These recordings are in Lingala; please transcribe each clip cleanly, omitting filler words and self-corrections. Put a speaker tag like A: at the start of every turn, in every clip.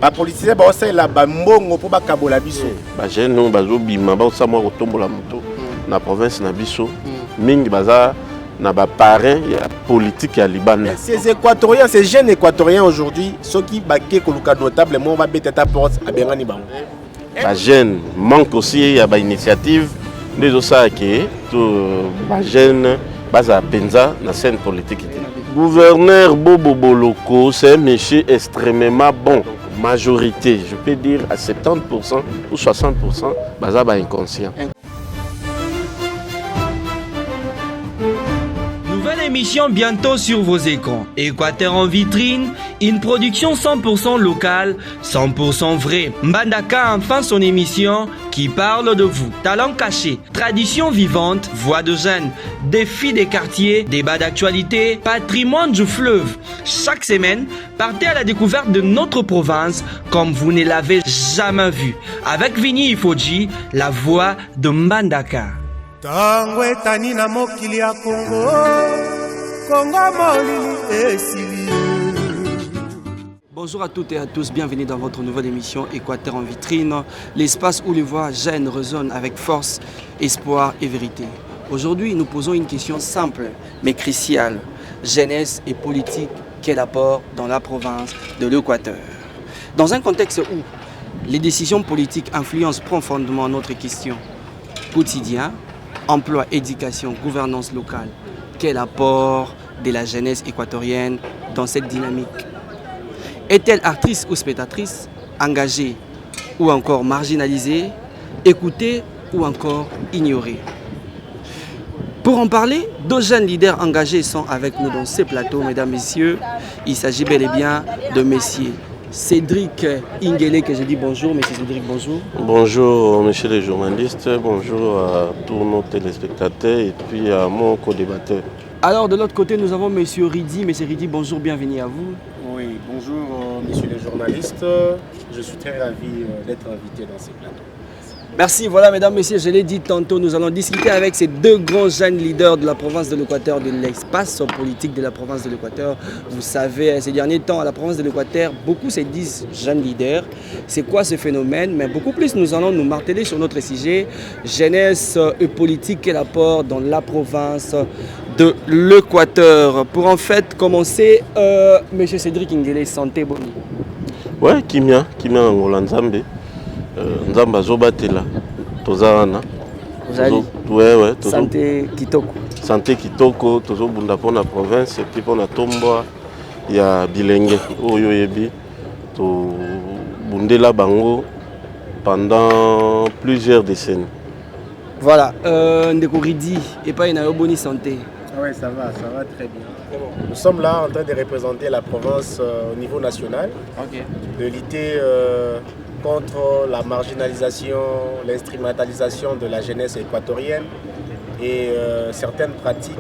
A: ba politicien ba ça la ba mbongo pour ba kabola biso
B: ba jeune non bazo bima ba ça moi retombola moto na province na biso mingi baza na ba parrain ya politique ya Libanda.
A: Ces équatoriens, ces jeunes équatoriens aujourd'hui, ceux qui baké koluka notablement va bête ta porte à Bengani bango.
B: Ba jeune manque aussi ya ba initiative les osa ke to ba jeune baza penza na scène politique. Gouverneur Bobo Boloko, c'est un monsieur extrêmement bon. Majorité, je peux dire à 70% ou 60%, baza ba inconscient.
C: Nouvelle émission bientôt sur vos écrans. Équateur en vitrine, une production 100% locale, 100% vraie. Mbandaka enfin son émission qui parle de vous. Talent caché, tradition vivante, voix de jeunes, défis des quartiers, débats d'actualité, patrimoine du fleuve. Chaque semaine, partez à la découverte de notre province comme vous ne l'avez jamais vu. Avec Vini Ifoji, la voix de Mbandaka.
D: Tango etani na mokili ya Congo, Congo molili esili.
E: Bonjour à toutes et à tous, bienvenue dans votre nouvelle émission Équateur en vitrine, l'espace où les voix jeunes résonnent avec force, espoir et vérité. Aujourd'hui, nous posons une question simple mais cruciale. Jeunesse et politique, quel apport dans la province de l'Équateur? Dans un contexte où les décisions politiques influencent profondément notre question quotidienne, emploi, éducation, gouvernance locale, quel apport de la jeunesse équatorienne dans cette dynamique? Est-elle actrice ou spectatrice, engagée ou encore marginalisée, écoutée ou encore ignorée? Pour en parler, deux jeunes leaders engagés sont avec nous dans ce plateau, mesdames, messieurs. Il s'agit bel et bien de messieurs Cédric Ingele, que je dis bonjour. Monsieur Cédric, bonjour.
B: Bonjour, messieurs les journalistes. Bonjour à tous nos téléspectateurs et puis à mon co-débatteur.
E: Alors, de l'autre côté, nous avons monsieur Ridi. Monsieur Ridi, bonjour, bienvenue à vous.
A: Oui, bonjour messieurs les journalistes. Je suis très ravi d'être invité dans ces plateaux.
E: Merci, voilà mesdames, messieurs, je l'ai dit tantôt, nous allons discuter avec ces deux grands jeunes leaders de la province de l'Équateur, de l'espace politique de la province de l'Équateur. Vous savez, ces derniers temps, à la province de l'Équateur, beaucoup se disent jeunes leaders. C'est quoi ce phénomène? Mais beaucoup plus, nous allons nous marteler sur notre sujet, jeunesse et politique, quel apport dans la province de l'Équateur. Pour en fait commencer, monsieur Cédric Ingele, santé boni.
B: Ouais, Kimia Angola Nzambe. Nzamba zobatela tozana
E: ouais santé kitoko tozo bunda pour la province et puis pour la tomba
B: ya bilenge oyo yebi to bundela bango pendant plusieurs décennies.
E: Voilà, ndeko Ridi et pas une bonne santé.
A: Ah ouais, ça va très bien. Nous sommes là en train de représenter la province au niveau national, de lutter contre la marginalisation, l'instrumentalisation de la jeunesse équatorienne et certaines pratiques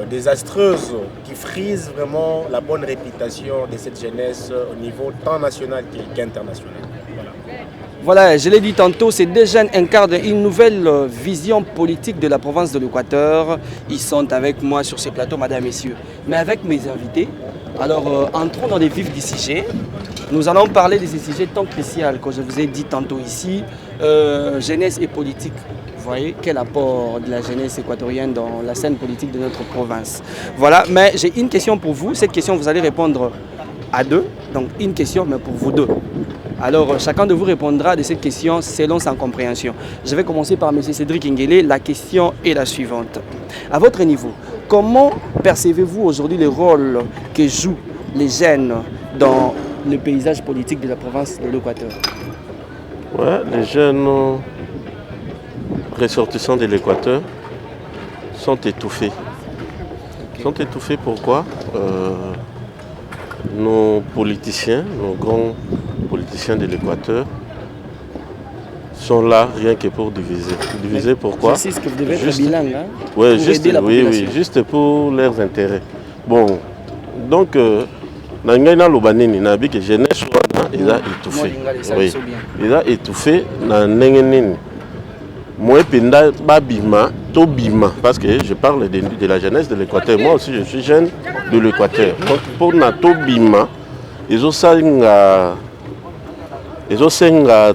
A: désastreuses qui frisent vraiment la bonne réputation de cette jeunesse au niveau tant national qu'international.
E: Voilà, je l'ai dit tantôt, ces deux jeunes incarnent une nouvelle vision politique de la province de l'Équateur. Ils sont avec moi sur ces plateaux, mesdames et messieurs. Mais avec mes invités, alors entrons dans les vifs du sujet. Nous allons parler de ces sujets tant cruciaux que je vous ai dit tantôt ici, jeunesse et politique. Vous voyez, quel apport de la jeunesse équatorienne dans la scène politique de notre province. Voilà, mais j'ai une question pour vous. Cette question, vous allez répondre à deux. Donc une question, mais pour vous deux. Alors, chacun de vous répondra de cette question selon sa compréhension. Je vais commencer par M. Cédric Ingele. La question est la suivante. À votre niveau, comment percevez-vous aujourd'hui le rôle que jouent les jeunes dans le paysage politique de la province de l'Équateur?
B: Ouais, les jeunes ressortissants de l'Équateur sont étouffés. Sont étouffés pourquoi? Nos politiciens, nos grands politiciens de l'Équateur sont là rien que pour diviser. Diviser pourquoi?
E: C'est ce que vous devez être bilingue, hein?
B: Oui, juste pour leurs intérêts. Bon, donc, Nangana Lobanini, Nabi que jeunesse ils a étouffé. Oui, ils a étouffé dans Nengenini. Moi, Penda Babima, Tobima, parce que je parle de la jeunesse de l'Équateur. Moi aussi, je suis jeune de l'Équateur. Donc, pour Nato Bima, ezosenga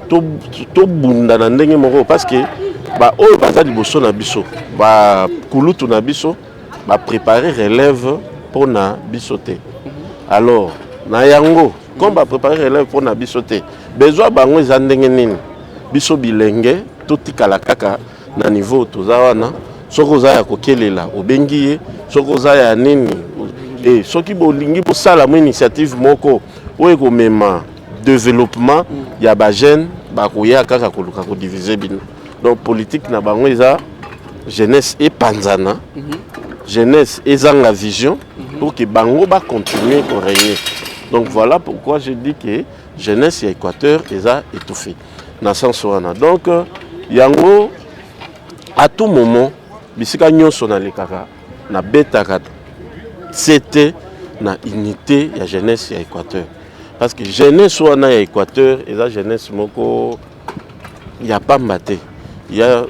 B: to bunda na ndenge moko parce que ba oyo baza liboso na biso ba kulutu na biso ba préparer relève pour na biso te. Alors na yango comme ba préparer relève pour na biso te besoin bango eza ndenge nini biso bilenge totikala kaka na niveau toza wana soko za ya kokelela obengi ye soko za ya nini et soki bolingi bosala mo initiative moko oyo komema développement ya ba jeune ba koya kaka koluka ko diviser bino. Donc politique na bango eza jeunesse et panzana jeunesse ezanga vision pour que bango ba continuer ko régner. Donc voilà pourquoi je dis que jeunesse et Équateur eza étouffé na sens wana. Donc yango à tout moment bisika nyonso na lekaka na betaka c'était na unité ya jeunesse ya Équateur. Parce que jeunesse wana ya Équateur eza jeunesse moko ya pambate. Il y a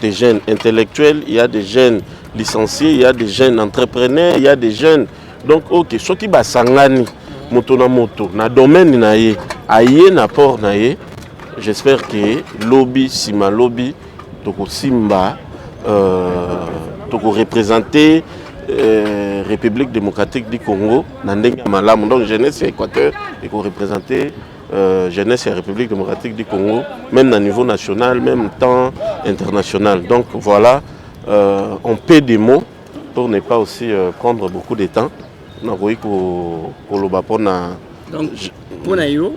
B: des jeunes intellectuels, il y a des jeunes licenciés, il y a des jeunes entrepreneurs, il y a des jeunes. Donc, ok, ce qui va sangani, moto na domaine na ye, aye na port na ye, j'espère que lobby, sima lobby, toko simba, toko représenter République démocratique du Congo, nandeng malamu. Donc, jeunesse Équateur, et qu'on représenter jeunesse et République démocratique du Congo, même au niveau national, même temps international. Donc voilà, on paie des mots pour ne pas aussi prendre beaucoup de temps. Donc
E: pour Nayo,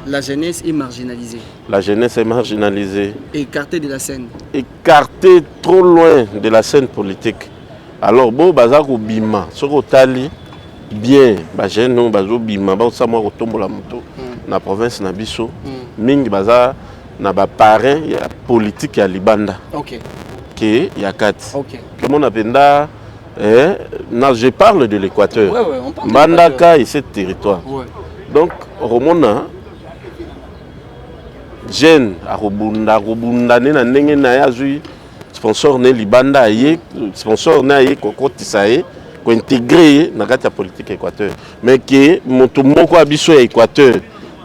E: la jeunesse est marginalisée.
B: La jeunesse est marginalisée.
E: Écartée de la scène.
B: Écartée trop loin de la scène politique. Alors, bon, bazako bima, soko tali bien, ba jeune non bazo bima, ba osama ko tombola moto. Na province na biso mingi baza na ba parrain ya politique ya libanda.
E: OK.
B: Ke ya kati.
E: OK.
B: Comment on appelle je parle de l'Équateur.
E: Ouais, on parle
B: Bandaka et ce territoire.
E: Ouais.
B: Donc romona jeune a robunda na ndenge na ya zui sponsor ne libanda ye sponsor na ye kokotisa ye ko intégrer na kati ya politique Équateur. Mais que moto moko abiso ya Équateur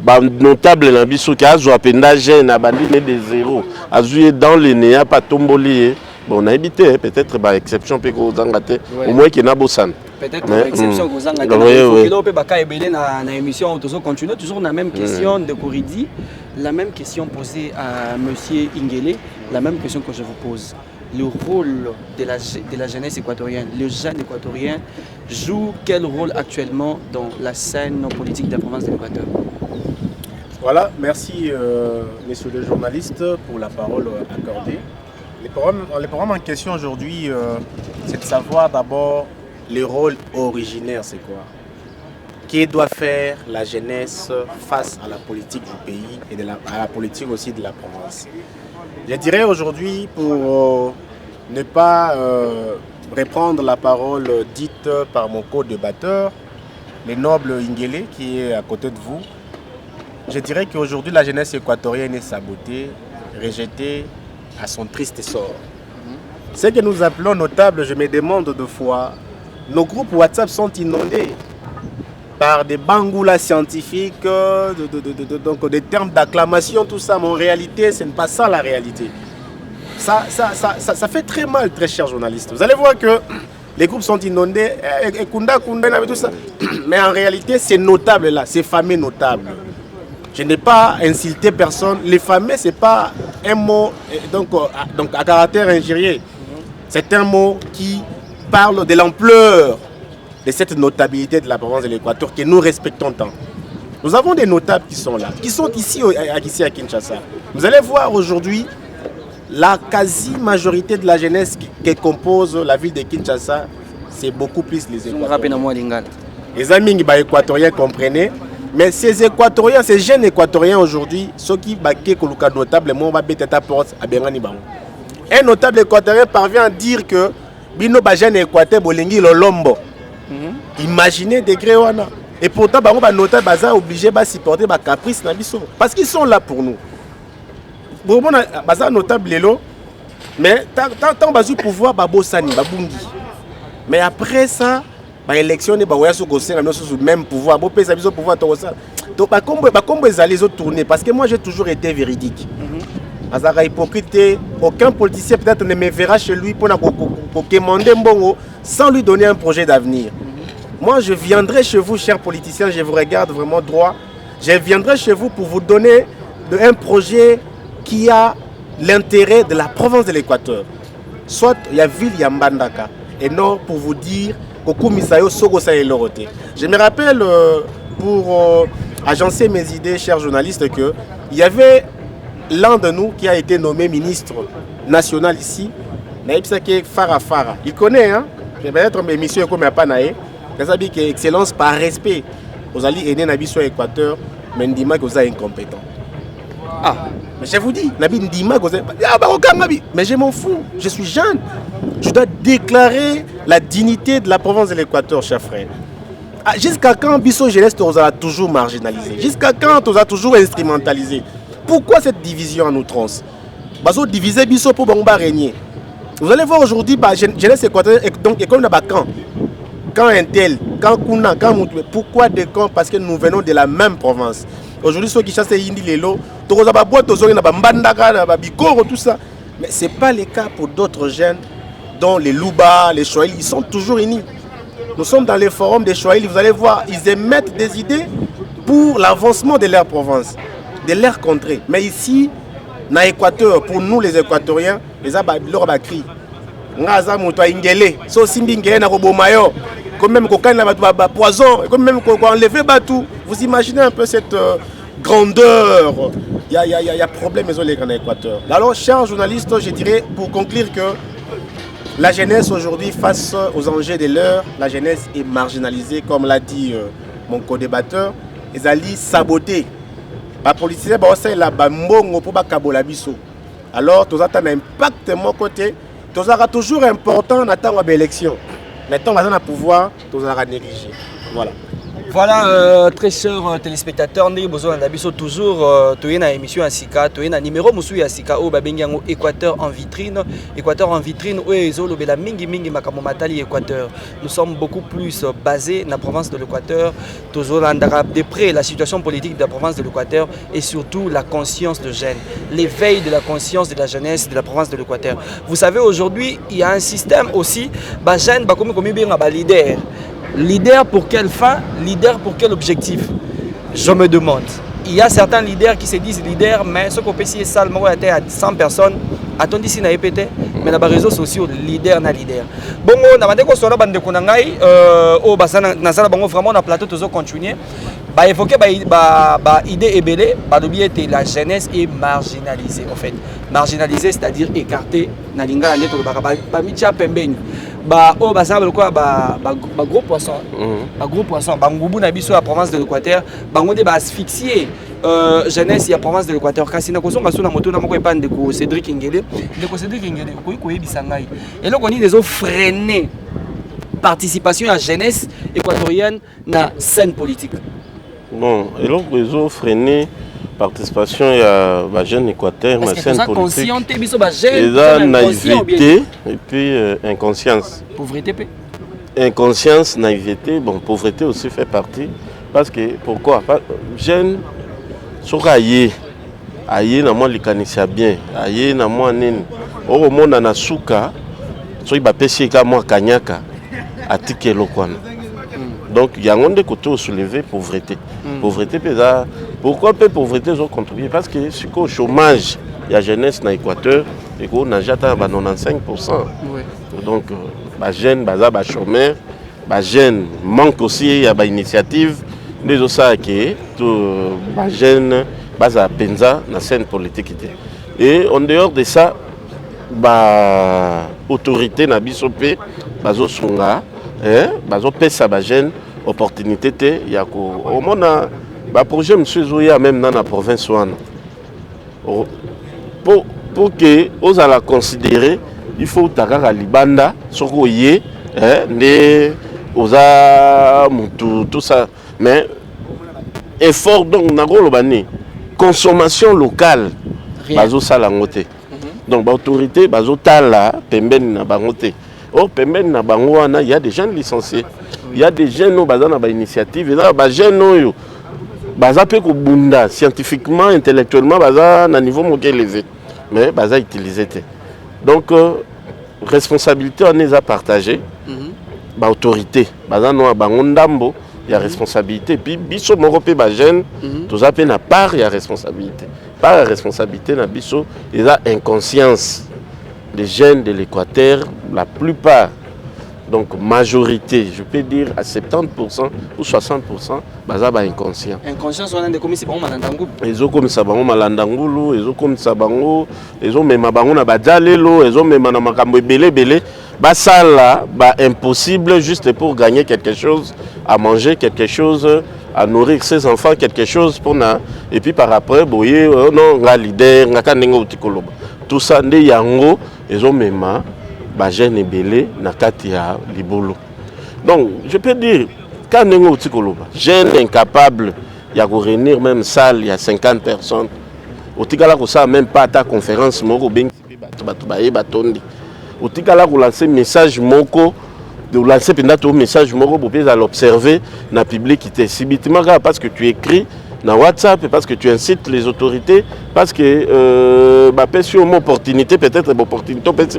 B: ba notable na biso ki azwa penda jeune abandi ne de zéro azui dans le néa pas tomboli. Bon, on a évité peut-être par exception peut ko zangate au moins qu'il na bosan.
E: Peut-être par exception ko zangate. Il faut que baka ebele na émission toujours continuer toujours la même question de Coridi, la même question posée à monsieur Ingele, la même question que je vous pose. Le rôle de la jeunesse équatorienne, le jeune équatorien joue quel rôle actuellement dans la scène politique de la province de l'Équateur?
A: Voilà, merci messieurs les journalistes pour la parole accordée. Le programme en question aujourd'hui, c'est de savoir d'abord le rôle originaire, c'est quoi? Que doit faire la jeunesse face à la politique du pays et à la politique aussi de la province? Je dirais aujourd'hui, pour ne pas reprendre la parole dite par mon co-débatteur, le noble Ingele qui est à côté de vous, je dirais qu'aujourd'hui la jeunesse équatorienne est sabotée, rejetée à son triste sort. Ce que nous appelons notable, je me demande deux fois, nos groupes WhatsApp sont inondés par des bangoulas scientifiques, donc des termes d'acclamation, tout ça, mais en réalité, ce n'est pas ça la réalité. Ça fait très mal, très chers journalistes. Vous allez voir que les groupes sont inondés, et Kunda, tout ça. Mais en réalité, c'est notable là, c'est fameux notable. Je n'ai pas insulté personne. Les fameux, ce n'est pas un mot donc à caractère injurieux. C'est un mot qui parle de l'ampleur de cette notabilité de la province de l'Équateur que nous respectons tant. Nous avons des notables qui sont là, qui sont ici à Kinshasa. Vous allez voir aujourd'hui la quasi-majorité de la jeunesse qui compose la ville de Kinshasa, c'est beaucoup plus les Équatoriens. Les amis équatoriens comprenez. Mais ces Équatoriens, ces jeunes Équatoriens aujourd'hui, ceux qui baquent notablement, va mettre à porte à Bengani Bango. Un notable Équatorien parvient à dire que Bino Bajan Équateur Bolingi Lolombo. Imaginez des gréoana. Et pourtant, Bango notable Baza obligé de supporter les caprices parce qu'ils sont là pour nous. Bon, Baza notable Lelo, mais tant Bazu pouvoir Babosani, Babungi. Mais après ça, Par élection, il y a le même pouvoir. Si vous avez le pouvoir, donc, comment ils allaient tourner? Parce que moi, j'ai toujours été véridique. Azara hypocrite, aucun politicien peut-être ne me verra chez lui pour demander un bon sans lui donner un projet d'avenir. Moi, je viendrai chez vous, chers politiciens, je vous regarde vraiment droit. Je viendrai chez vous pour vous donner un projet qui a l'intérêt de la province de l'Équateur. Soit il y a ville, il y a Mbandaka. Et non pour vous dire je me rappelle, pour agencer mes idées, chers journalistes, qu'il y avait l'un de nous qui a été nommé ministre national ici, Farah. Il connaît, hein? Peut-être mes missions comme Apanae. C'est-à-dire que excellence par respect. Vous allez aider Nabi sur l'Équateur, mais Ndima que vous êtes incompétent. Ah, mais je vous dis, Nabi Ndima que vous êtes. Mais je m'en fous, je suis jeune. Je dois déclarer la dignité de la province de l'Équateur, chers frères. Ah, jusqu'à quand Bisso Jeunesse vous a toujours marginalisé? Jusqu'à quand vous a toujours instrumentalisé? Pourquoi cette division en outrance? Bazo diviser Bisso pour régner. Vous allez voir aujourd'hui, Jeunesse Équateur, donc école de camp. Quand un tel, quand Kuna, quand Moutou, pourquoi des camps? Parce que nous venons de la même province. Aujourd'hui, ceux qui chassent les Indi, les lots, tout ça. Mais ce n'est pas le cas pour d'autres jeunes, dont les Louba, les Chouaïli, ils sont toujours unis. Nous sommes dans les forums des Chouaïli, vous allez voir, ils émettent des idées pour l'avancement de leur province, de leur contrée. Mais ici, dans l'Équateur, pour nous les Équatoriens, les Ababilor Bakri. Ngaza Moutoua Ingele, so Simbi Ingele na Robomayo, comme même Kokan na poison, comme même enlever Batou. Vous imaginez un peu cette grandeur. Il y a problème en Équateur. Alors, chers journalistes, je dirais pour conclure que la jeunesse aujourd'hui, face aux enjeux de l'heure, la jeunesse est marginalisée, comme l'a dit mon co-débatteur. Ils allaient saboter. Les politiciens, ils ont pour kabola biso. Alors, tout ça a un impact de mon côté. Tout ça toujours important dans l'élection. Maintenant, on a pouvoir, tout ça négliger. Voilà.
E: Voilà, très chers téléspectateurs, nous avons toujours une émission à Sika, un numéro à Sika, au Équateur en vitrine. Équateur en vitrine, Équateur. Nous sommes beaucoup plus basés dans la province de l'Équateur, toujours de près la situation politique de la province de l'Équateur et surtout la conscience de jeunes, l'éveil de la conscience de la jeunesse de la province de l'Équateur. Vous savez, aujourd'hui, il y a un système aussi, jeunes, comme leader. Leader pour quelle fin? Leader pour quel objectif? Je me demande. Il y a certains leaders qui se disent leaders, mais ce qu'on peut essayer seulement à 100 personnes, attendez si on a répété, mais dans les réseaux sociaux, leader na leader. Bon, on a demandé qu'on soit là, au bassin, vraiment on a plateau toujours continuer. Évoquer idée ébélée, la jeunesse est marginalisée en fait. Marginalisée, c'est-à-dire écartée. Nalinga gros poisson, gros poisson, bangoubou nabiso la province de l'Équateur, bangonde asphyxié jeunesse la province de l'Équateur. Kasi na koso ngaso na moto na moko epande ko Cédric Ngele, de Cédric Ngele ko yebisa ngai. Et là on dit des freiner participation à la jeunesse équatorienne dans la scène politique.
B: Bon, et là ils ont freiné participation à la jeune Équateur dans la scène politique. Et là, naïveté et puis inconscience.
E: Pauvreté.
B: Inconscience, naïveté, bon, pauvreté aussi fait partie. Parce que, pourquoi? Jeune, sur aïe na moi likanisia bien, aïe na moi nini. Au monde na suka, so iba pesi ka moi kanyaka atike lokwana. Donc il y a un des côtés soulever pauvreté. Pauvreté pourquoi peut pauvreté ont contribué? Parce que c'est qu'au chômage, il y a jeunesse dans l'Équateur et qu'on a déjà 95%. Donc les jeunes, les chômeurs, les jeunes manquent aussi, il y a une initiative. Nous avons que les jeunes sont penza dans la scène politique. Et en dehors de ça, l'autorité n'a pas sopé, les songa, les pesa les jeunes opportunité. Il y a au monde le projet monsieur Zoya même dans la province pour que vous allez considérer, il faut que libanda sokoye tout ça, mais effort donc nagolobani consommation locale bazo sala ngote. Donc l'autorité bazo tala pembeni na bangote. Oh pembeni na bango wana il y a des gens licenciés. Il y a des jeunes qui ont des initiatives, il y a des jeunes qui ont scientifiquement, intellectuellement, à un niveau élevé. Mais ils ont utilisé. Donc, responsabilité, on les a partagées. Autorité, il y a responsabilité. Puis, biso morope ba jeune, tous appels na part, il y a responsabilité. Par la responsabilité, na biso, il y a inconscience. Les jeunes de l'Équateur, la plupart, donc majorité, je peux dire à 70% ou 60%, baza ba inconscient.
E: Inconscience, on a des commissions pour malandangulu.
B: Ils ont comme ça bango malandangulu, ils ont comme ça bango, ils ont même bango na badjalelo, ils ont même na makambo belé. Bah ça là, bah impossible juste pour gagner quelque chose, à manger quelque chose, à nourrir ses enfants, quelque chose pour na. Et puis par après, boye, non, nga leader, nga kanengo utikoloba. Tout ça, nde yango, ils ont même bah jeune belé na kati ya libolo. Donc je peux dire, kanengo utikoloba, jeune incapable, il y a réunir même salle, il y a 50 personnes. Utikala ko ça même pas ta conférence, moko bengi batu baye batondi. Au tikala vous lancez message moko de lancer pendant message moko pour bien l'observer dans le public subitement parce que tu écris dans WhatsApp parce que tu incites les autorités parce que bah sur une opportunité peut-être une opportunité peut-être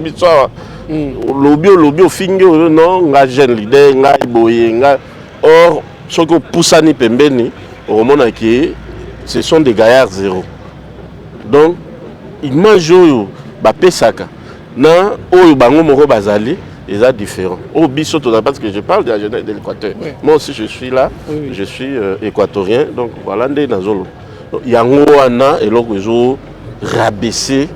B: lobby au finger non nga jeune leader nga iboye nga or ce que poussani pembeni au moment que ce sont des gaillards zéro donc ils mangent bah pesaka non, au bango moko bazali, ils sont différents. Au biso parce que je parle de la jeunesse de l'Équateur. Oui. Moi aussi je suis là, oui. Je suis équatorien, donc voilà ndé nazolo. Yango wana et loko zo rabaisser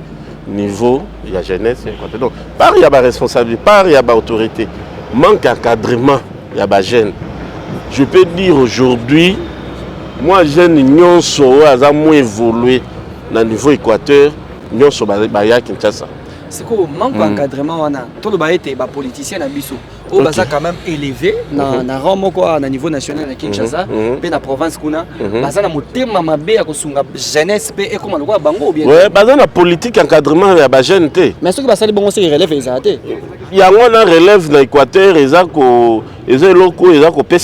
B: niveau la jeunesse équateur. Donc par il y a ba responsabilité, par il y a ba autorité, manque d'encadrement, il y a ba jeune. Je peux dire aujourd'hui, moi jeune nyonso aza mo évoluer dans niveau équateur, nyonso ba ya Kinshasa.
E: C'est quoi le manque d'encadrement? Tout le monde est politicien à Bissau. On va quand même élevé dans le niveau national à Kinshasa, dans la province. On va thème mabé à la jeunesse et comment on va bango bien.
B: Oui, dans la politique encadrement il y a la jeune.
E: Mais ce qui va se bon c'est relève les athées.
B: Il y a un relève dans l'Équateur, ils ont des locaux, ils ont payé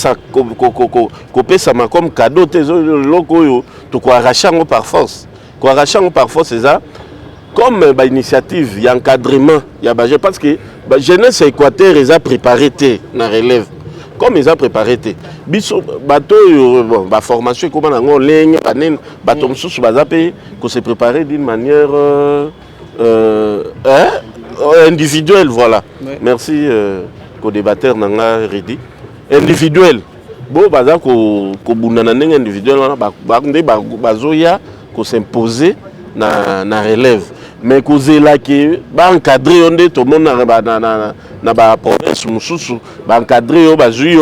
B: comme cadeau, ils ont des locaux, ils ont arraché par force. Par force, c'est ça. Comme initiative, il y a encadrement, je pense que la jeunesse équateur, ils ont préparé la relève. Comme ils ont préparé, la formation, comment on ligne, se préparer d'une manière individuelle. Voilà. Ouais. Merci au débatteur Nanga Redi. Individuel. Bon, individuel, s'imposer na relève. Mais causer là que ba encadrer on tout le monde na ba province mususu ba encadrer ba jouer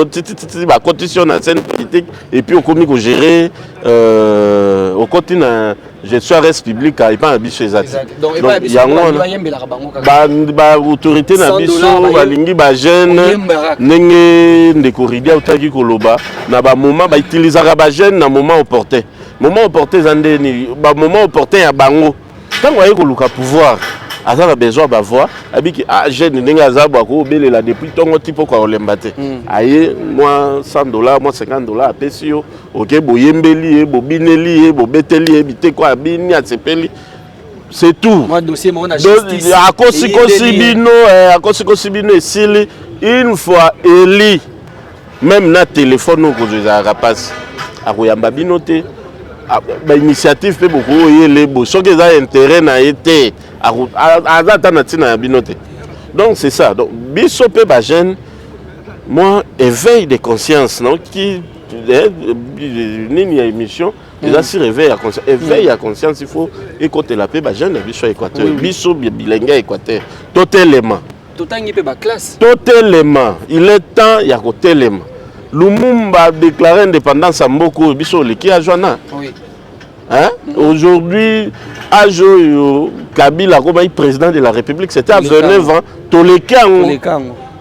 B: ba condition na scène politique et puis au commis ko gérer au côté na gestion res public et pas biso exact. Donc il y a ba autorité na biso ba lingi ba jeune ndenge ndeko ridia utaki koloba na ba moment ba utiliser ba jeune na moment opportun. Moment opportun zandeni ba moment opportun ya bango. Quand vous voyez que le pouvoir a besoin de voix, jeune depuis ton type quoi l'embêter. Aïe, moi $100, moi $50 à pesio, ok, boyembeli, bobineli, bobeteli, bité quoi, bini à sepeli. C'est tout.
E: Moi dossier mon justice.
B: À Kosibino et Sili, une fois éli, même na téléphone nous que je rapace, à Koyamba binoté. L'initiative fait beaucoup les beaux ceux qui ont intérêt na été à binoté. Donc c'est ça. Donc biso pe ba jeune moi éveil de conscience non qui une émission ils ont si réveil à conscience éveil à conscience il faut écouter la pe ba jeune biso équateur biso bilingue équateur totalement
E: pe ba classe
B: totalement il est temps il y a totalement Lumumba a déclaré indépendance à Mboko, Biso, qui a Joana. Oui. Hein? Aujourd'hui, Ajo Kabila, comme président de la République, c'était à 29 ans. Tolekan.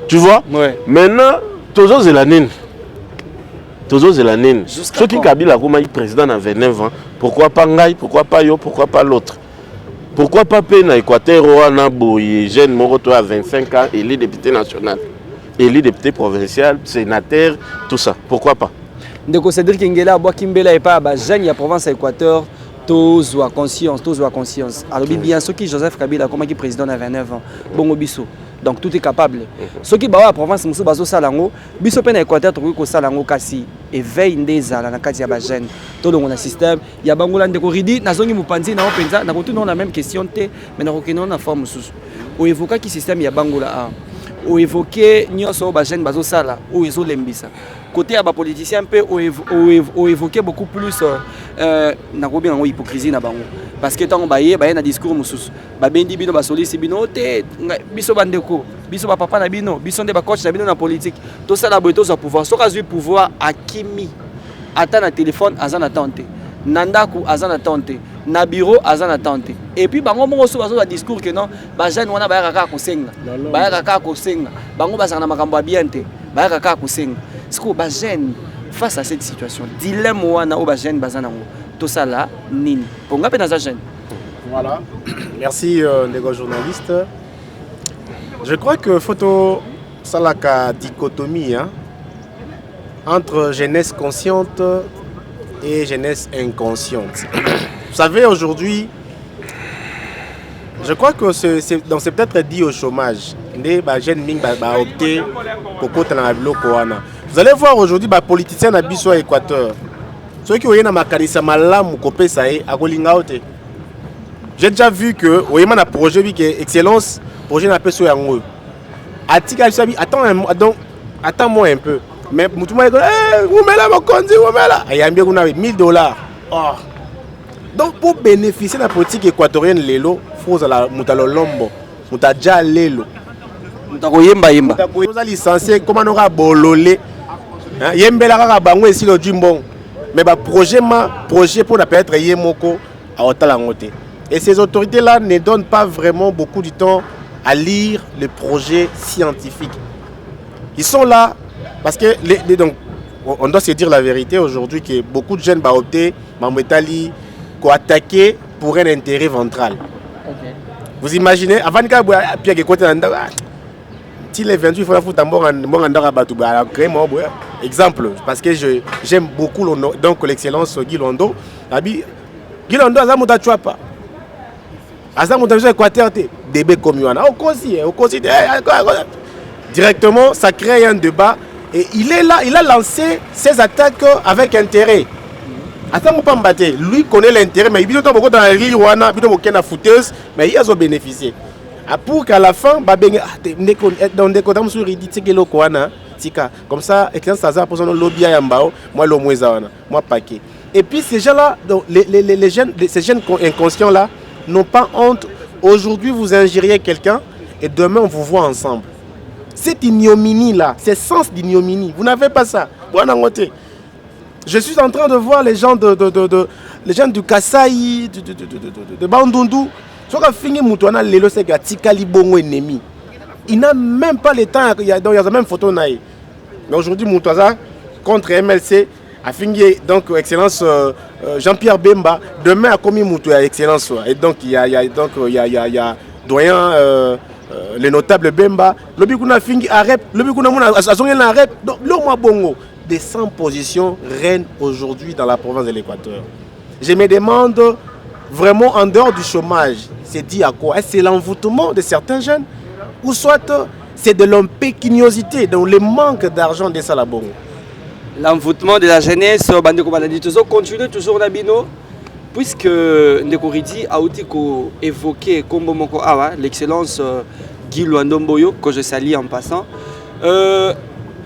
B: Tu vois? Oui. Maintenant, Tozo Zelanine. Ceux qui Kabila, comme président à 29 ans, pourquoi pas Ngaï, pourquoi pas Yo, pourquoi pas l'autre? Pourquoi pas Pena Équateur, Oana Boye, jeune Moroto à 25 ans, élu député national? élu député provincial, sénateur, tout ça. Pourquoi pas?
E: Ndeko Cédric Ngela Bois Kimbela et pas jeune ya province Équateur tous à conscience. Alors bien ceux qui Joseph Kabila comme qui président à 29 ans. Bongo biso. Donc tout est capable. Ceux qui ba province musu bazo salango, biso pe na Équateur to ko salango kasi éveil ndeza na kati ya ba jeune. Tout dans un système, il y a bangola ndeko ridi na zongi mupanzi na openza na kotu na même question té mais na kokino na forme musu. O évoquer qui système ya bangola a. O évoquer nyonso ba jeune bazo sala ou ezo lembisa. Côté à politicien peu o évoqué beaucoup plus na ko bien hypocrisie na bango parce que tant baye na discours mususu ba bendi bino ba solisi bino te biso bandeko biso ba papa na bino biso nde ba coach na bino na politique to ça la boito za pouvoir so kazu pouvoir akimi ata na téléphone azana tante nandaku azana tante na bureau azana tante et puis bango mongo so bazo ba discours que non ba jeune wana ba yaka ko senga bango ba na makambo ya bien te ba yaka ko senga. Ce que les jeunes face à cette situation, dilemme wana o ba jeune bazanango. Tout ça là nini. Pour nga pena za jeune.
A: Voilà. Merci les journalistes. Je crois que photo salaka dichotomie entre jeunesse consciente et jeunesse inconsciente. Vous savez aujourd'hui, je crois que c'est peut-être dit au chômage. Les jeunes ming ba opté pour côté na biloko wana. Vous allez voir aujourd'hui les politiciens à biso Équateur. Ceux qui ont eu ma carissa malam kopé ça est à Golingaote. J'ai déjà vu que au yema na projet qui est excellence, projet na peso yango. Atika sabi attends-moi un peu. Mais mutuma ko vous mela mokonzi vous mela. Ayambia kuna $1000. Oh. Donc pour bénéficier de la politique équatorienne lelo, faut la mutalo lombo, mutaja lelo.
E: Mutako yemba.
A: Mutako yemba licencié comment on va bololé. Yembela kaka bango esi lo jimbon. Mais ba projet pour la peut-être yemoko à Otalangote. Et ces autorités là ne donnent pas vraiment beaucoup de temps à lire les projets scientifiques. Ils sont là parce que donc on doit se dire la vérité aujourd'hui que beaucoup de jeunes ba opté Mamwetali ko attaquer pour un intérêt ventral. Okay. Vous imaginez avant que Pierre que côté si les 28 faut la foutre en andara batu ba créer moi exemple parce que j'aime beaucoup donc l'excellence Guy Londo. Guy Londo azamuta chua pas. Azamuta Équateur DB comme yana. Au considère directement ça crée un débat et il est là, il a lancé ses attaques avec intérêt. Attends pas m'battre. Lui connaît l'intérêt mais il est beaucoup dans la ligue wana, il est na fouteuse mais il a bénéficié. Pour qu'à la fin comme ça excellence ça pour son lobby à mbao moi le moins moi paquet et puis ces gens là les jeunes ces jeunes inconscients là n'ont pas honte. Aujourd'hui vous injuriez quelqu'un et demain on vous voit ensemble. Cette ignominie là, ce sens d'ignominie, vous n'avez pas ça. Je suis en train de voir les gens les gens du Kasaï, de Bandundu. Il n'a même pas le temps, il y a même photo. Mais aujourd'hui, Moutaza contre MLC a fini donc excellence Jean-Pierre Bemba. Demain, a commis Moutaza excellence. Et donc il y a doyen le notable Bemba. Le Bikouna fini arrête, le Bikouna arrête. Donc l'homme bongo des 100 positions règnent aujourd'hui dans la province de l'Équateur. Je me demande vraiment en dehors du chômage, c'est dit à quoi? Est-ce que c'est l'envoûtement de certains jeunes ou soit c'est de l'impécuniosité, donc le manque d'argent de Salabongo?
E: L'envoûtement de la jeunesse, Bandeko Baladi, continue toujours Nabino, puisque Ndeko Ridi a aussi évoqué Kombo Moko Awa, l'excellence Guy Luandomboyo, que je salue en passant.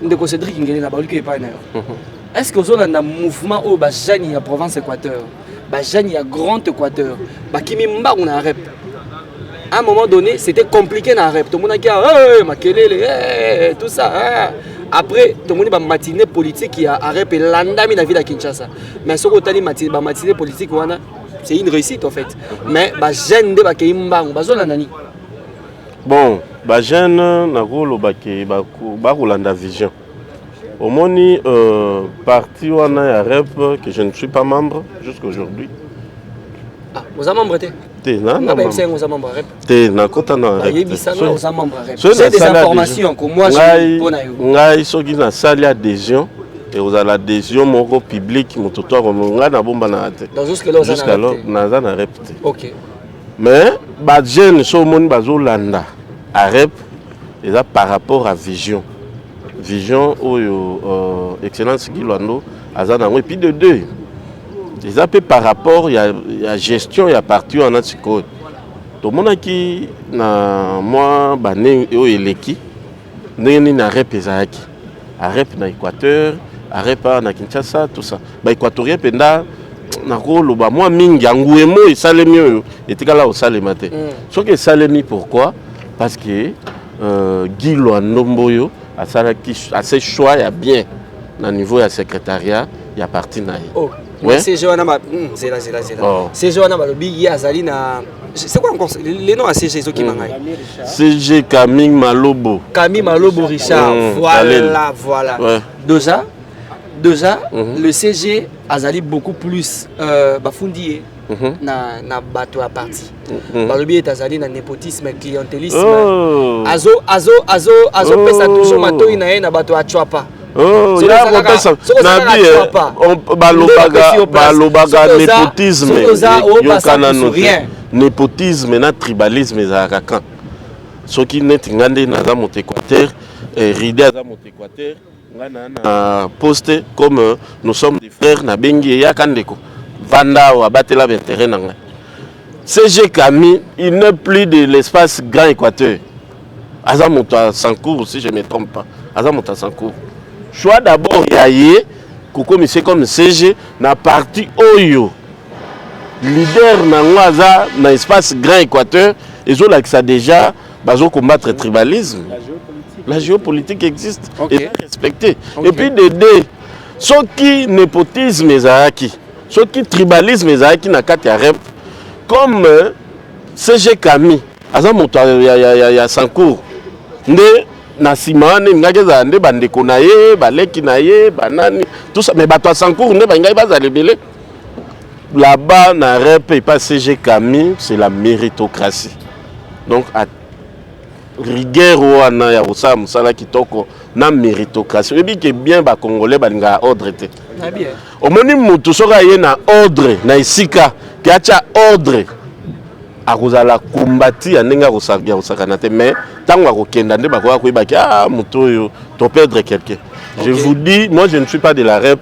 E: Ndeko Cédric Ngeli na baluki pas est-ce que vous avez un mouvement au Bajani à province Équateur? Bajani à Grand Équateur, Bakimi Mba on a rep. À un moment donné, c'était compliqué na rep. Tout le monde a dit Makelele, tout ça. Après, tout le monde a matinée politique qui a rep et l'andami la ville à Kinshasa. Mais ce que matinée politique, c'est une réussite en fait. Mais Bajani de Bakimi Mba on bazona nani.
B: Bon, Bajani na golo bake bakulanda vision. Au moni parti wana ya rep que je ne suis pas membre jusqu'aujourd'hui.
E: Vous avez membre? C'est des informations que moi j'ai
B: adhésion et vous avez l'adhésion mon public mon tuteur jusqu'alors
E: ok
B: mais les jeunes sont bazolanda arep et ça par rapport à vision excellence Gilwando et puis de deux ils appellent par rapport il y a gestion il y a parti en atiko tout le monde qui na moi bané o eleki ndeni na rep ezaki arep na Équateur arep na Kinshasa tout ça ba équatorien penda na ko loba moi mingi anguemo et salemi oyo etikala o salemate ce que salemi pourquoi parce que Gilwando Mboyo a ses choix ya bien na niveau ya secrétariat ya parti na
E: ouais c'est Joana c'est là c'est Joana Balobi yazali na c'est quoi encore les noms à CG qui mangai
B: CG Camille Malobo
E: Richard voilà
B: ouais.
E: déjà le CG azali beaucoup plus bafundi na bato à parti Balobi est azali na népotisme clientélisme azo pesa toujours matoi na na bato a chwapa
B: oh il y a balobaga népotisme népotisme na tribalisme ezalaka quand soki neti ngande naza moto Équateur ride aza moto Équateur ngana na poste comme nous sommes des frères na bengi ya kandeko vanda ou abatela l'intérêt nanga CG Camille il n'est plus de l'espace Grand Équateur aza moto à Sancourt si je me trompe pas aza moto à Sancourt choix d'abord yaye koko monsieur comme CG na parti oyo leader na ngaza na espace Grand Équateur et là que ça déjà bazo combattre tribalisme la géopolitique existe et est respectée et puis de deux ceux qui népotisme ezaki ceux qui tribalisme ezaki na kati ya rep comme CG Camille aza moto ya Sancourt nde na simane ngakeza nde bandeko na ye baleki na ye banani tout ça mais bato Sancourt nde bangai bazalebele là-bas na rep et pas CG Camille c'est la méritocratie donc à rigueur wana ya rosa musala kitoko na méritocratie et bien que bien ba congolais balinga ordre te
E: na bien
B: au moni mutu soka ye na ordre na isika ki acha ordre akozala kumbati ya ndenge akosakana te mais tango akokenda nde bakoka koyebaki moto oyo to perdre quelqu'un je vous dis moi je ne suis pas de la rep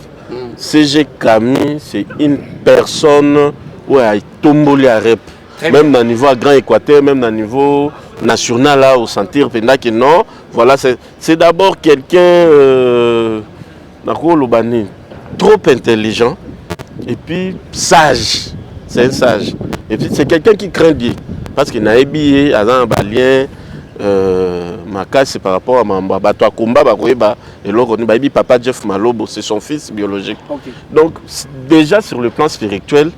B: CG Camille c'est une personne où a tomboli à rep même dans le niveau à Grand Équateur même dans le niveau national là au sentir que non voilà c'est d'abord quelqu'un trop intelligent et puis sage c'est un sage et puis c'est quelqu'un qui craint Dieu parce qu'il n'a ébillé à un balien ma casse c'est par rapport à Mamba bato combat bakoyeba et l'autre papa Jeff Malobo c'est son fils biologique donc déjà sur le plan spirituel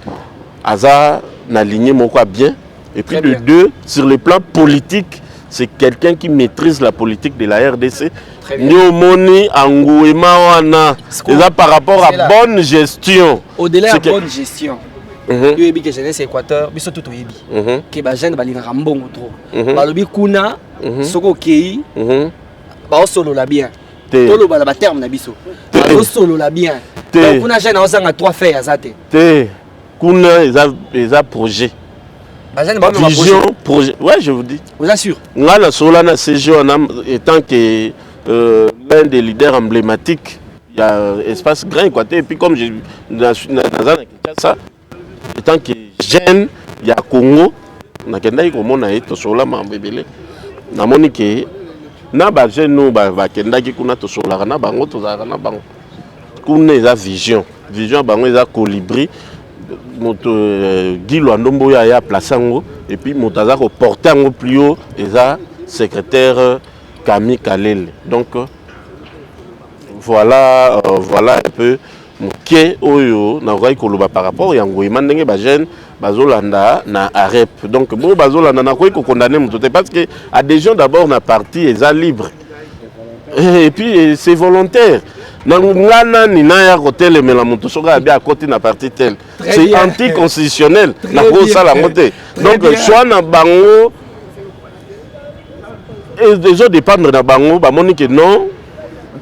B: Aza n'a aligné mon quoi bien et puis de deux sur le plan politique c'est quelqu'un qui maîtrise la politique de la RDC Nyomoni Angouema wana déjà par rapport à bonne gestion
E: au-delà de bonne gestion yebi que jeunesse Équateur biso tout yebi que ba jeune balingaka mbongo trop balobi kuna soko kei ba solo la bien tolo ba terme na biso ba solo la bien kuna jeune osanga trois faire azate
B: te kuna eza projet vision projet ouais je vous dis
E: vous assure
B: ngala sola na CG étant que l'un des leaders emblématiques il y a espace Grand Équateur et puis comme je dans ça étant que jeune il y a Congo na kenda ko mona eto sola mambebele na moni ke na ba jeune no ba kenda ki kuna to sola na bango to za na bango kuna eza vision bango eza colibri moto Gilwando Mboyo ya plaçango et puis moto za ko porter ngo plus haut eza secrétaire Camille Kalele donc voilà un peu moké oyo na ko koloba par rapport ya ngoyima ndenge ba jeune bazolanda na arep donc bon bazolanda na ko condamner moto parce que adhésion d'abord na parti eza libre Et puis c'est volontaire. Nangana ni na ya côté mais la moto soka bien à côté na partie telle. C'est anticonstitutionnel. Na ko ça la montée. Donc soit na bango et des autres dépendre na bango ba moni que non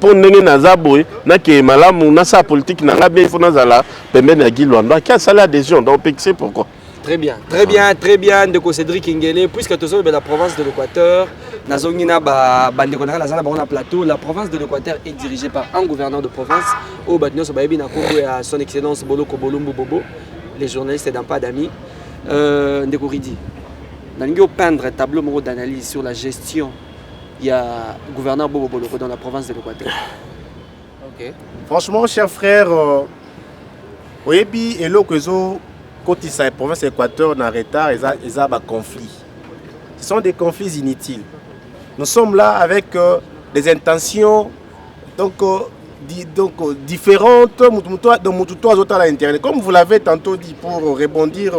B: pour ndenge naza boy na ke malamu na sa politique na nga bien il faut nazala pembeni ya Gilwando qui a ça l'adhésion donc c'est pourquoi.
E: Très bien, très bien, très bien. De Cédric Ingele, puisque tu es la province de l'Équateur, la province de l'Équateur est dirigée par un gouverneur de province, au son excellence Boloko Bolumbu Bobo, les journalistes n'ont pas d'amis. De Coridi, nous peindre un tableau d'analyse sur la gestion. Il y a le gouverneur Bobo Boloko dans la province de l'Équateur.
A: Okay. Franchement, cher frère, oui, et l'Okezo. Quand il s'agit de la province d'Équateur, dans retard, il y a des conflits. Ce sont des conflits inutiles. Nous sommes là avec des intentions différentes de l'intérieur. Comme vous l'avez tantôt dit, pour rebondir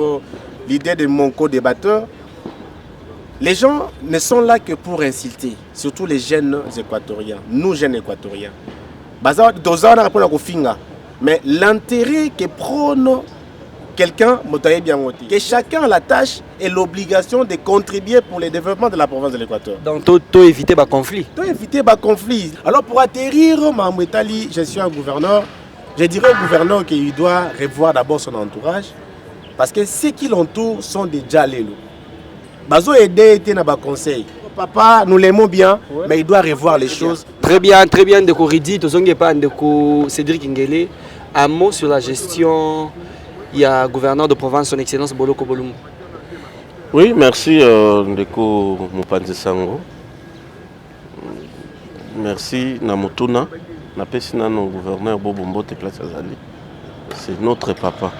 A: l'idée de mon co-débatteur, les gens ne sont là que pour insulter, surtout les jeunes équatoriens, nous jeunes équatoriens. Mais l'intérêt que prône quelqu'un, que chacun a la tâche et l'obligation de contribuer pour le développement de la province de l'Équateur.
E: Donc, tu éviter les conflits.
A: Tu éviter les conflits. Alors, pour atterrir, je suis un gouverneur. Je dirais au gouverneur qu'il doit revoir d'abord son entourage. Parce que ceux qui l'entourent sont déjà les loups. Bazo aider était dans le conseil. Papa, nous l'aimons bien, ouais. Mais il doit revoir les choses.
E: Très bien, de Coridi, tu n'as pas de Cédric Ingele. Un mot sur la gestion. Il y a le gouverneur de province, son excellence Boloko Bolumbu.
B: Oui, merci Ndeko Mopanzi Sango. Merci Namotuna. Napesina no gouverneur Bobombo te place Azali. C'est notre papa.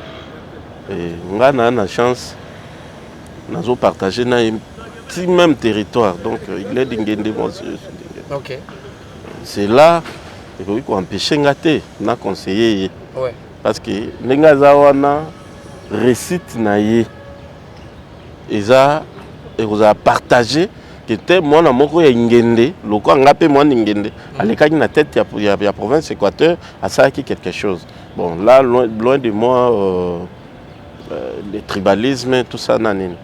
B: Et on a la chance de partager dans un petit même territoire. Donc il est d'Ingende, monsieur.
E: Ok.
B: C'est là qu'on empêche Ngate, on a conseillé.
E: Ouais.
B: Parce que les gens récite naïe et ça et vous a partagé que tes moi na moko ya ngende loko ngape moi ngende aleka na tête ya province Équateur à ça qui quelque chose. Bon là loin de moi le tribalisme tout ça nanini.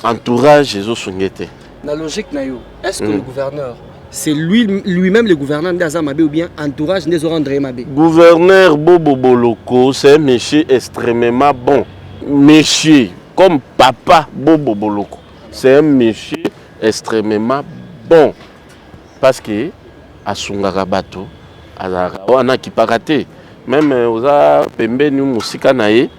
B: Entourage les sungete.
E: La logique nayo. Est-ce que le gouverneur c'est lui-même le gouverneur d'Azamabé ou bien entourage des André Mabé.
B: Gouverneur Bobo Boloko, c'est un monsieur extrêmement bon. Monsieur, comme papa Bobo Boloko, c'est un monsieur extrêmement bon. Parce que à Sungarabato, à Wana qui paraté, même aux Pembeni Musika Nae,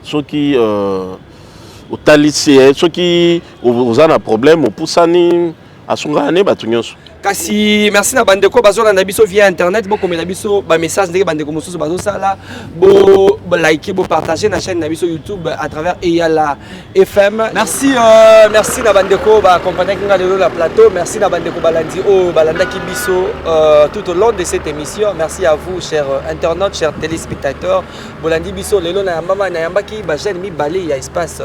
B: ceux qui au Talisé, ceux qui ont un problème, au Poussani.
E: Kasi merci na bandeko bazola na biso via internet bo komela biso ba message ndenge bandeko mosusu bazosala bo like bo partager na chaîne na biso YouTube à travers Eyala FM. Merci merci na bandeko ba accompagner nga lelo la plateau. Merci na bandeko balandi o balanda ki biso tout au long de cette émission. Merci à vous chers internautes, chers téléspectateurs. Bolandi biso lelo na mama na yamba ki ba jeune mi balé ya espace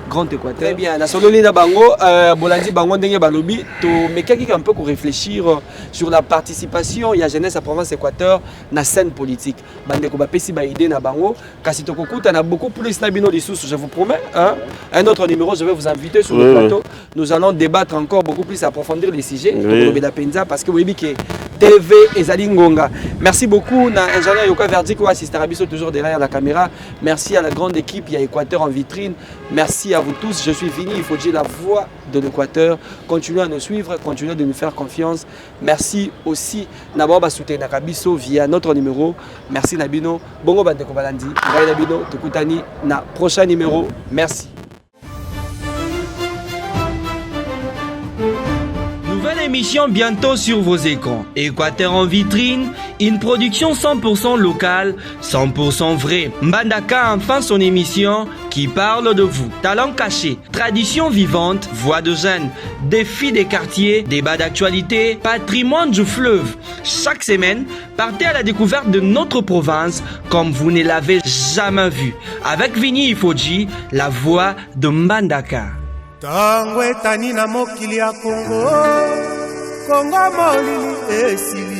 E: Grand Équateur. Très bien. Na sololi na bango bolandi bango ndenge balobi to mais quelqu'un un peu pour réfléchir sur la participation il y a jeunesse à province Équateur na scène politique. Bande ko ba pesi ba idée na bango kasi to kokuta na beaucoup plus na bino je vous promets hein? Un autre numéro je vais vous inviter sur le plateau. Nous allons débattre encore beaucoup plus approfondir les sujets parce que vous voyez que TV ezali ngonga. Merci beaucoup na ingénieur Yoka Verdi ko assistant Rabiso toujours derrière la caméra. Merci à la grande équipe il y a Équateur en vitrine. Merci à vous tous. Je suis Vini, il faut dire la voix de l'Équateur. Continuez à nous suivre, continuez de nous faire confiance. Merci aussi Naboba Souté Nakabiso via notre numéro. Merci Nabino. Bongo Bandeko Balandi. Ray Nabino, Tukutani na prochain numéro. Merci.
C: Nouvelle émission bientôt sur vos écrans. Équateur en vitrine, une production 100% locale, 100% vraie. Mbandaka enfin son émission qui parle de vous. Talent caché, tradition vivante, voix de jeunes, défis des quartiers, débats d'actualité, patrimoine du fleuve. Chaque semaine, partez à la découverte de notre province comme vous ne l'avez jamais vu. Avec Vini Ifoji, la voix de Mbandaka.
D: Tango etani na mokili ya Kongo kongo molili esili